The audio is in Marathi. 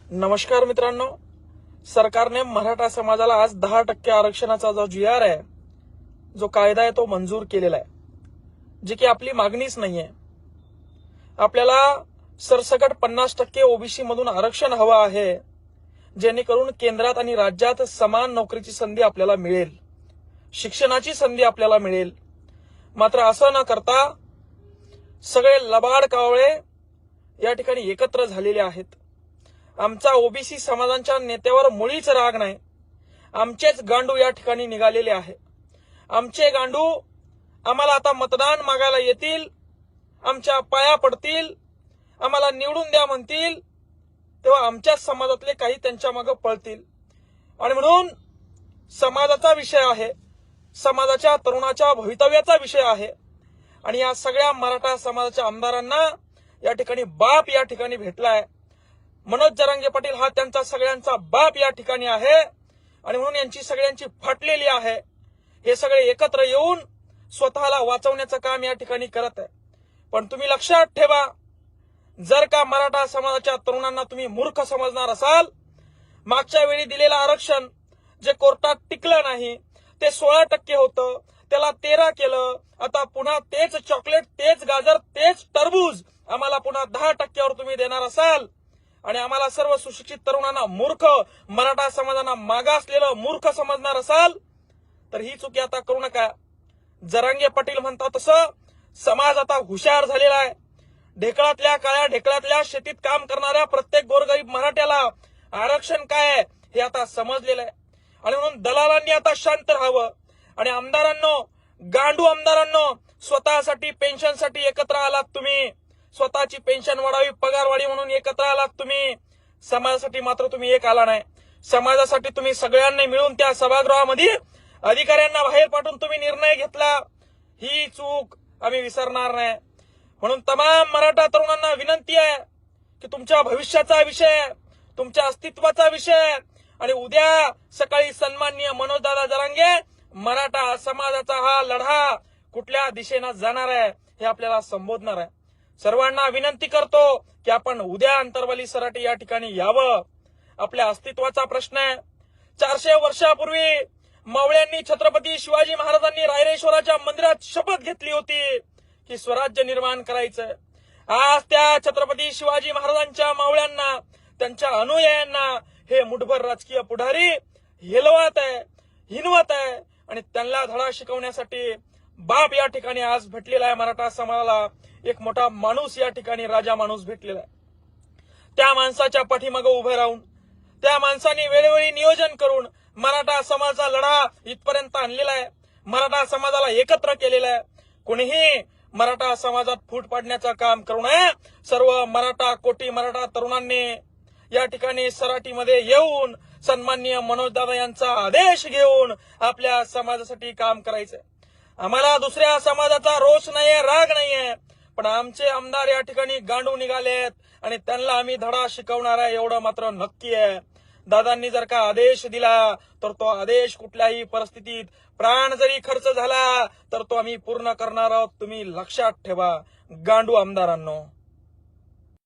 नमस्कार मित्रांनो, सरकारने मराठा समाजाला आज 10% आरक्षणाचा जो GR आहे, जो कायदा आहे तो मंजूर केलेला आहे, जी की आपली मागणीच नाहीये. आपल्याला सरसकट 50% ओबीसी मधून आरक्षण हवं आहे, जेणेकरून केंद्रात आणि राज्यात समान नोकरीची संधी आपल्याला मिळेल, शिक्षणाची संधी आपल्याला मिळेल. मात्र असं न करता सगळे लबाड कावळे या ठिकाणी एकत्र झालेले आहेत. आमचा ओबीसी समाजाच्या नेत्यावर मुळीच राग नाही. आमचेच गांडू या ठिकाणी निघालेले आहे. आमचे गांडू आम्हाला आता मतदान मागायला येतील, आमच्या पाया पडतील, आम्हाला निवडून द्या म्हणतील, तेव्हा आमच्या समाजातले काही त्यांच्या मागे पळतील. आणि म्हणून समाजाचा विषय आहे, समाजाच्या तरुणाच्या भवितव्याचा विषय आहे. आणि या सगळ्या मराठा समाजाच्या आमदारांना या ठिकाणी बाप या ठिकाणी भेटलाय. मनोज जरांगे पाटील हा त्यांचा सगळ्यांचा बाप या ठिकाणी आहे. आणि म्हणून यांची सगळ्यांची फाटलेली आहे. हे सगळे एकत्र येऊन स्वतःला वाचवण्याचं काम या ठिकाणी करत आहे. पण तुम्ही लक्षात ठेवा, जर का मराठा समाजाच्या तरुणांना तुम्ही मूर्ख समजणार असाल, मागच्या वेळी दिलेलं आरक्षण जे कोर्टात टिकलं नाही, ते 16% होतं, त्याला 13 केलं. आता पुन्हा तेच चॉकलेट, तेच गाजर, तेच टरबूज आम्हाला पुन्हा 10%वर तुम्ही देणार असाल आणि आम्हाला सर्व सुशिक्षित तरुणांना मूर्ख, मराठा समाजांना मागासलेलं मूर्ख समजणार असाल, तर ही चुकी आता करू नका. जरांगे पाटील म्हणतात तसं समाज आता हुशार झालेला आहे. ढेकळातल्या, काळ्या ढेकळातल्या शेतीत काम करणाऱ्या प्रत्येक गोरगरीब मराठ्याला आरक्षण काय आहे हे आता समजलेलं आहे. आणि म्हणून दलालांनी आता शांत राहावं. आणि आमदारांनो, गांडू आमदारांनो, स्वतःसाठी पेन्शनसाठी एकत्र आलात तुम्ही, स्वतःची पेन्शन वाढावी, पगारवाढी म्हणून एकत्र आलात तुम्ही. समाजासाठी मात्र तुम्ही एक आला नाही. समाजासाठी तुम्ही सगळ्यांनी मिळून त्या सभागृहामध्ये अधिकाऱ्यांना बाहेर पाठवून तुम्ही निर्णय घेतला. ही चूक आम्ही विसरणार नाही. म्हणून तमाम मराठा तरुणांना विनंती आहे की तुमच्या भविष्याचा विषय, तुमच्या अस्तित्वाचा विषय, आणि उद्या सकाळी सन्माननीय मनोजदादा जरांगे, मराठा समाजाचा हा लढा कुठल्या दिशेनं जाणार आहे हे आपल्याला संबोधणार आहे. सर्वांना विनंती करतो की आपण उद्या अंतरवाली सराटी या ठिकाणी यावं. आपल्या अस्तित्वाचा प्रश्न आहे. 400 वर्षापूर्वी मावळ्यांनी छत्रपती शिवाजी महाराजांनी रायरेश्वराच्या मंदिरात शपथ घेतली होती की स्वराज्य निर्माण करायचं. आज त्या छत्रपती शिवाजी महाराजांच्या मावळ्यांना, त्यांच्या अनुयायांना हे मुठभर राजकीय पुढारी हेलवत आहे, हिनवत आहे. आणि त्यांना धडा शिकवण्यासाठी बाप या ठिकाणी आज भेटलेला आहे. मराठा समाजाला एक मोठा माणूस या ठिकाणी, राजा माणूस भेटलेला आहे. त्या माणसाच्या पाठीमागे उभे राहून, त्या माणसाने वेळोवेळी नियोजन करून मराठा समाजाचा लढा इथपर्यंत आणलेला आहे. मराठा समाजाला एकत्र केलेला आहे. कोणीही मराठा समाजात फूट पाडण्याचं काम करू नये. सर्व मराठा कोटी मराठा तरुणांनी या ठिकाणी सराटीमध्ये येऊन सन्माननीय मनोजदादा यांचा आदेश घेऊन आपल्या समाजासाठी काम करायचंय. आम्हाला दुसऱ्या समाजाचा रोष नाहीये, राग नाहीये, पण आमचे आमदार या ठिकाणी गांडू निघालेत आणि त्यांना आम्ही धडा शिकवणार आहे एवढं मात्र नक्की आहे. दादांनी जर का आदेश दिला तर तो आदेश कुठल्याही परिस्थितीत, प्राण जरी खर्च झाला तर तो आम्ही पूर्ण करणार आहोत. तुम्ही लक्षात ठेवा गांडू आमदारांनो.